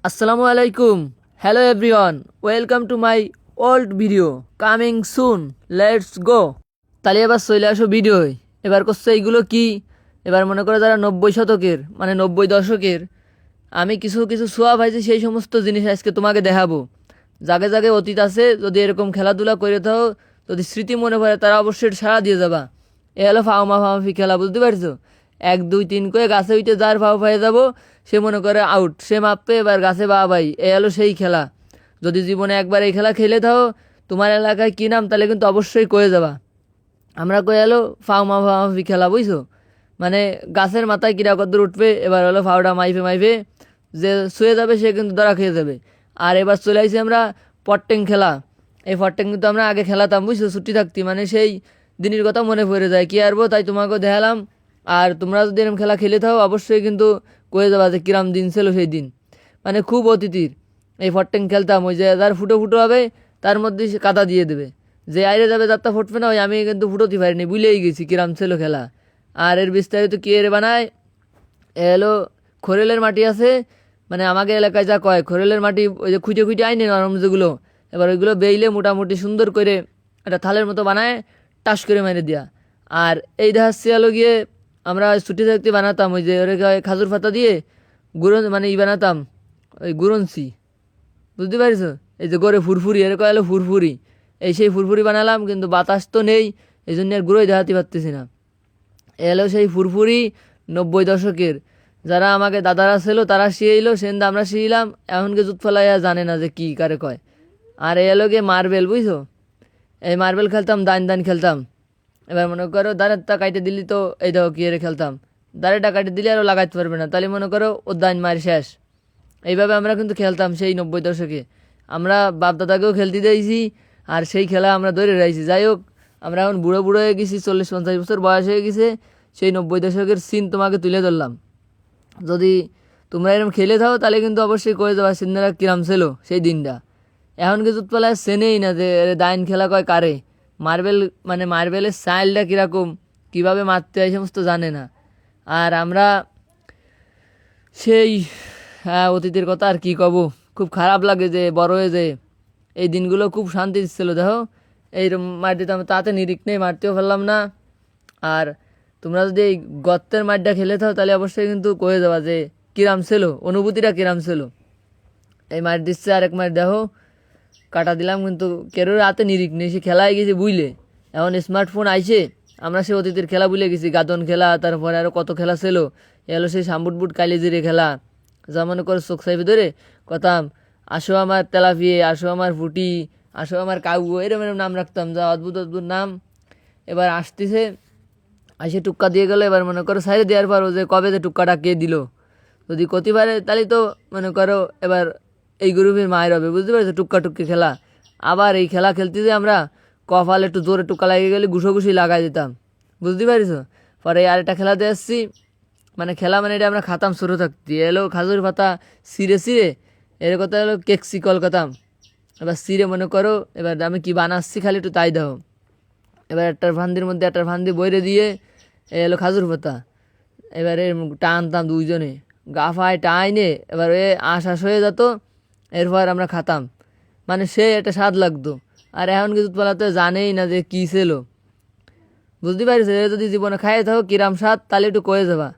আসসালামু আলাইকুম। Hello everyone, welcome to my old video coming soon. Let's go. তাহলে এবার চলে আসো ভিডিও। এবার করছে এইগুলো কি? এবার মনে করো যারা 90 শতকের মানে 90 দশকের আমি কিছু কিছু ছোঁয়া পাইছি, সেই সমস্ত জিনিস আজকে তোমাকে দেখাবো। জাগে জাগে অতীত আছে, যদি এরকম খেলাধুলা করে থাও, যদি স্মৃতি মনে পড়ে তারা অবশ্যই সাড়া দিয়ে যাবা। এ হলো ফাউমা ফাউমাফি খেলা, বুঝতে পারছো? 1 2 3 করে গাছে উঠে যার ফাউ পায়ে যাবো সে মনে করে আউট, সে মাপবে এবার গাছে বা ভাই। এ হলো সেই খেলা। যদি জীবনে একবার এই খেলা খেলে থাও, তোমার এলাকায় কী নাম তাহলে কিন্তু অবশ্যই কয়ে যাবা। আমরা কয়ে এলো ফাউমা ফাউমাফি খেলা, বুঝছো? মানে গাছের মাথায় কিরা কদ্দূর উঠবে, এবার হলো ফাউডা মাইফে মাইফে যে শুয়ে যাবে সে কিন্তু ধরা খেয়ে যাবে। আর এবার চলে আসি আমরা পট্টেং খেলা। এই পট্টেং কিন্তু আমরা আগে খেলাতাম, বুঝছো? ছুটি থাকতি, মানে সেই দিনের কথা মনে পড়ে যায়, কি আরবো, তাই তোমাকেও দেখালাম। আর তোমরা যদি এরকম খেলা খেলে থাও অবশ্যই কিন্তু কয়ে যাবা যে কিরাম দিন ছিল সেই দিন। মানে খুব অতিথির এই ফট্টেং খেলতাম। ওই যে যার ফুটো ফুটো হবে তার মধ্যে সে কাদা দিয়ে দেবে, যে আইরে যাবে যাত্রা ফুটবে না। ওই আমি কিন্তু ফুটোতে পারিনি, ভুলেই গেছি কিরাম ছিল খেলা। আর এর বিস্তারিত কি এর বানায়, এ হলো খোরেলের মাটি আছে, মানে আমাকে এলাকায় যা কয় খোরেলের মাটি, ওই যে খুঁটে খুঁটে আইনে নরম যেগুলো, এবার ওইগুলো বেইলে মোটামুটি সুন্দর করে একটা থালের মতো বানায় টাস করে মেরে দেওয়া। আর এই দেখাচ্ছি হলো গিয়ে আমরা ছুটি থাকতে বানাতাম, ওই যে ওরে কয় খাজুর পাতা দিয়ে গুঁড়ো, মানে বানাতাম ওই গুড়নসি, বুঝতে পারিস? এই যে গড়ে ফুরফুরি, এর কয় হলো ফুরফুরি। এই সেই ফুরফুরি বানালাম, কিন্তু বাতাস তো নেই, এই জন্য আর গুঁড়োই দেখাতে পারতেছি না। এলো সেই ফুরফুরি 90 দশকের। যারা আমাকে দাদারা ছিল তারা শিয়েইলো, সেন্দা আমরা শিইলাম। এমনকি জুত ফেলাইয়া জানে না যে কি কারে কয়। আর এই এলো গিয়ে মার্বেল, বুঝছো? এই মার্বেল খেলতাম, দান দান খেলতাম। এবার মনে করো দাঁড়েরটা কাইটে দিলি তো এই দেখো কি এর খেলতাম, দাঁড়েরটা কাইটে দিলে আরও লাগাইতে পারবে না, তাহলে মনে করো ও দান মার শেষ। এইভাবে আমরা কিন্তু খেলতাম সেই 90 দশকে। আমরা বাপদাদাকেও খেলতে দিয়েছি, আর সেই খেলা আমরা ধরে রয়েছি। যাই হোক, আমরা এখন বুড়ো বুড়ো হয়ে গেছি, 40 50 বছর বয়স হয়ে গেছে। সেই 90 দশকের সিন তোমাকে তুলে ধরলাম। যদি তোমরা এরকম খেলে থাও তাহলে কিন্তু অবশ্যই করে দেবা সিন্দারা কিরাম ছিল সেই দিনটা। এখন কিছু তোলা চেনেই না যে দাইন খেলা কয় কারে। মার্বেল, মানে মার্বেলের স্টাইলটা কীরকম, কীভাবে মারতে হয়, এই সমস্ত জানে না। আর আমরা সেই, হ্যাঁ, অতীতের কথা আর কি কব। খুব খারাপ লাগে যে বড় হয়ে যে এই দিনগুলো খুব শান্তি দিচ্ছিল। দেখো এইরকম মার দিতাম, তাতে নিরিখ নেই, মারতেও পারলাম না। আর তোমরা যদি এই গর্তের মাঠটা খেলে থাও তাহলে অবশ্যই কিন্তু কয়ে যাবা যে কিরাম ছিল, অনুভূতিটা কিরাম ছিল। এই মাঠ দিচ্ছে আর এক মাঠ দেখো কাটা দিলাম, কিন্তু কেরোর হাতে নিরিখ নেই, সে খেলায় গেছে বুঝলে। এখন স্মার্টফোন আইছে, আমরা সে অতীতের খেলা ভুলে গেছি। গাদন খেলা, তারপরে আরও কত খেলা ছিল। এলো সেই সাম্বুট বুট কালিজিরে খেলা, যা মনে করো চোখ সাইফে ধরে কথাম, আসো আমার তেলাফিয়ে, আসো আমার ফুটি, আসো আমার কাউগো, এরকম এরকম নাম রাখতাম, যা অদ্ভুত অদ্ভুত নাম। এবার আসতেছে, আসে টুক্কা দিয়ে গেলো। এবার মনে করো সাইডে দেওয়ার পর ও যে কবে যে টুক্কাটা কে দিল, যদি ক্ষতি পারে তাহলে তো মনে করো এবার এই গ্রুপের মায়ের হবে, বুঝতে পারছো? টুক্কা টুক্কি খেলা। আবার এই খেলা খেলতে যে আমরা কপাল একটু জোরে টুক্কা লাগিয়ে গেলে ঘুষোঘুষি লাগাই দিতাম, বুঝতে পারিস? পরে আরেকটা খেলাতে আসছি, মানে খেলা মানে এটা আমরা খাতাম ছোটো থাকতি। এলো খাজুর পাতা সিরে সিরে, এর কথা হলো কেকসি কলকাতাম। এবার সিরে মনে করো এবার আমি কি বানাচ্ছি খালি একটু তাই দাও। এবার একটার ফান্দির মধ্যে একটার ফান্দি বইরে দিয়ে এ এলো খাজুর পাতা, এবারে টানতাম দুইজনে, গাফায় টাইনে এবার এ আশ হয়ে যেত। এরপর আমরা খাতাম, মানে সে একটা স্বাদ লাগতো। আর এখন কিছু পালাতে জানেই না যে কী ছিল, বুঝতে পারিস? যদি জীবনে খাইয়ে থাকো কিরাম স্বাদ তাহলে একটু কয়ে যাবা।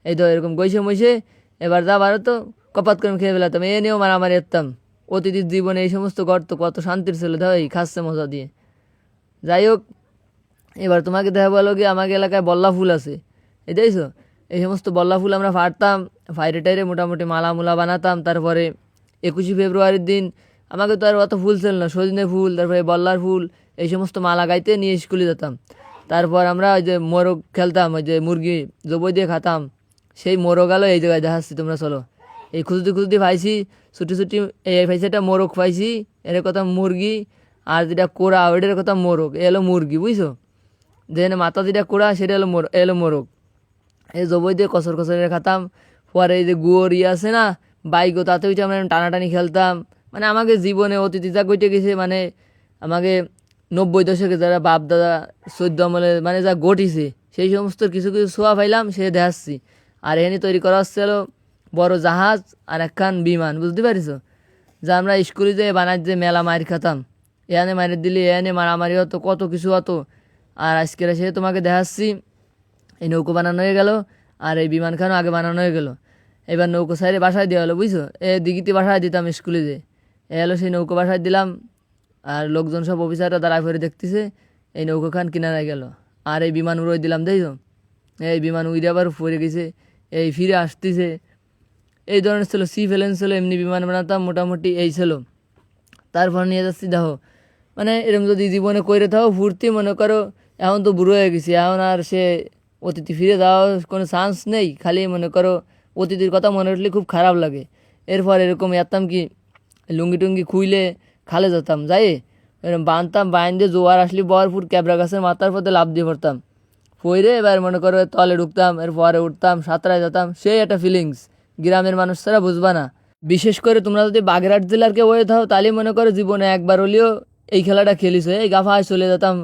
এই তো এরকম গইসে মইসে এবার যাবারও তো কপাত করে খেয়ে ফেলাতাম, এ নিয়েও মারামারি করতাম। অতীতের জীবনে এই সমস্ত গর্ত কত শান্তির ছিল, দেখো এই খাচ্ছে মজা দিয়ে। যাই হোক, এবার তোমাকে দেখা বলো কি আমাকে এলাকায় বল্লা ফুল আছে, এই দেখছো? এই সমস্ত বল্লা ফুল আমরা ফাটতাম, ফাইরে টাইরে মোটামুটি মালা মুলা বানাতাম। তারপরে 21শে ফেব্রুয়ারির দিন আমাকে তো আর অত ফুল ছিল না, সজনে ফুল, তারপরে বল্লার ফুল, এই সমস্ত মালা গাইতে নিয়ে স্কুলে যেতাম। তারপর আমরা ওই যে মোরগ খেলতাম, ওই যে মুরগি জবই দিয়ে খাতাম। সেই মোরগ আলো এই জায়গায় দেখাচ্ছি, তোমরা চলো। এই খুঁজতে খুঁজতে পাইছি ছুটি ছুটি, এই পাইছি একটা মোরগ পাইছি, এর কথা মুরগি। আর যেটা কোড়া ওইটার কথা মোরগ, এ হলো মুরগি, বুঝছো? যেখানে মাথা যেটা কোড়া সেটা হলো এলো মোরগ। এই জবই দিয়ে কসর কসরে খাতাম। পরে এই যে গুয়োর ইয়ে আছে না, বাইকও, তাতে হইতে আমরা টানাটানি খেলতাম। মানে আমাকে জীবনে অতিথি যা কইতে গেছে, মানে আমাকে 90 দশকে যারা বাপ দাদা 14 আমলে মানে যা ঘটিছে সেই সমস্ত কিছু কিছু ছোঁয়া পাইলাম, সে দেখাচ্ছি। আর এখানে তৈরি করা হচ্ছে হলো বড় জাহাজ আর একখান বিমান, বুঝতে পারিস? যা আমরা স্কুলে যে বানাই যে মেলা মার খাতাম, এখানে মারি দিলে এখানে মারামারি হতো, কত কিছু হতো। আর আজকের এসে তোমাকে দেখাচ্ছি এই নৌকো বানানো হয়ে গেল, আর এই বিমানখানও আগে বানানো হয়ে গেল। এবার নৌকো সাইডে বাসায় দেওয়া হলো, বুঝছো? দিঘিতে বাসায় দিতাম স্কুলে যে, হলো সেই নৌকো বাসায় দিলাম। আর লোকজন সব অফিসাররা দাঁড়ায় ফেরে দেখতেছে এই নৌকোখান কিনারে গেল। আর এই বিমান উড়োয় দিলাম, দেখছো? এই বিমান উড়ে আবার পড়ে গেছে, এই ফিরে আসতেছে। এই ধরনের ছিল, সি ফেলেন্স ছিল, এমনি বিমান বানাতাম মোটামুটি এই ছিল। তারপর নিয়ে যাচ্ছি দেখো, মানে এরকম যদি জীবনে কইরে থাও ফুর্তি, মনে করো এখন তো বুড়ো হয়ে গেছি, এখন আর সে অতীতে ফিরে যাওয়ার কোনো চান্স নেই। খালি মনে করো অতীতের কথা মনে উঠলে খুব খারাপ লাগে। এরপর এরকম এরতাম কি, লুঙ্গি টুঙ্গি খুইলে খালে যেতাম, যাই এরকম বাঁধতাম, বাইন দিয়ে জোয়ার আসলে বরপুর ক্যাবরা গাছের মাথার পথে লাভ দিয়ে পড়তাম, পইরে এবার মনে করো তলে ঢুকতাম, এরপরে উঠতাম, সাঁতরায় যেতাম, সেই একটা ফিলিংস গ্রামের মানুষ ছাড়া বুঝবা না। বিশেষ করে তোমরা যদি বাগেরহাট জেলার কেউ হয়ে থাও, তাহলে মনে করো জীবনে একবার হলেও এই খেলাটা খেলিস। এই গাফায় চলে যেতাম,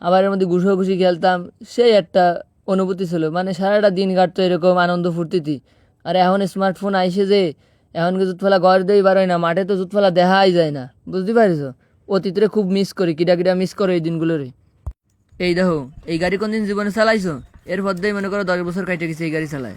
আবার এর মধ্যে ঘুষোঘুষি খেলতাম, সেই একটা অনুভূতি ছিল। মানে সারাটা দিন কাটতো এরকম আনন্দ ফুর্তিতে। আর এখন স্মার্টফোন আইসে যে, এখন কি জুত ফেলা ঘর দিয়েই বার হয় না, মাঠে তো জুত ফেলা দেখাই যায় না, বুঝতে পারিস? অতীতরে খুব মিস করি, কিডা কিডা মিস করো এই দিনগুলোরে। এই দেখো, এই গাড়ি কোনদিন জীবনে চালাইছো? এরপর দিয়ে মনে করো 10 বছর কাটে গেছে এই গাড়ি চালায়।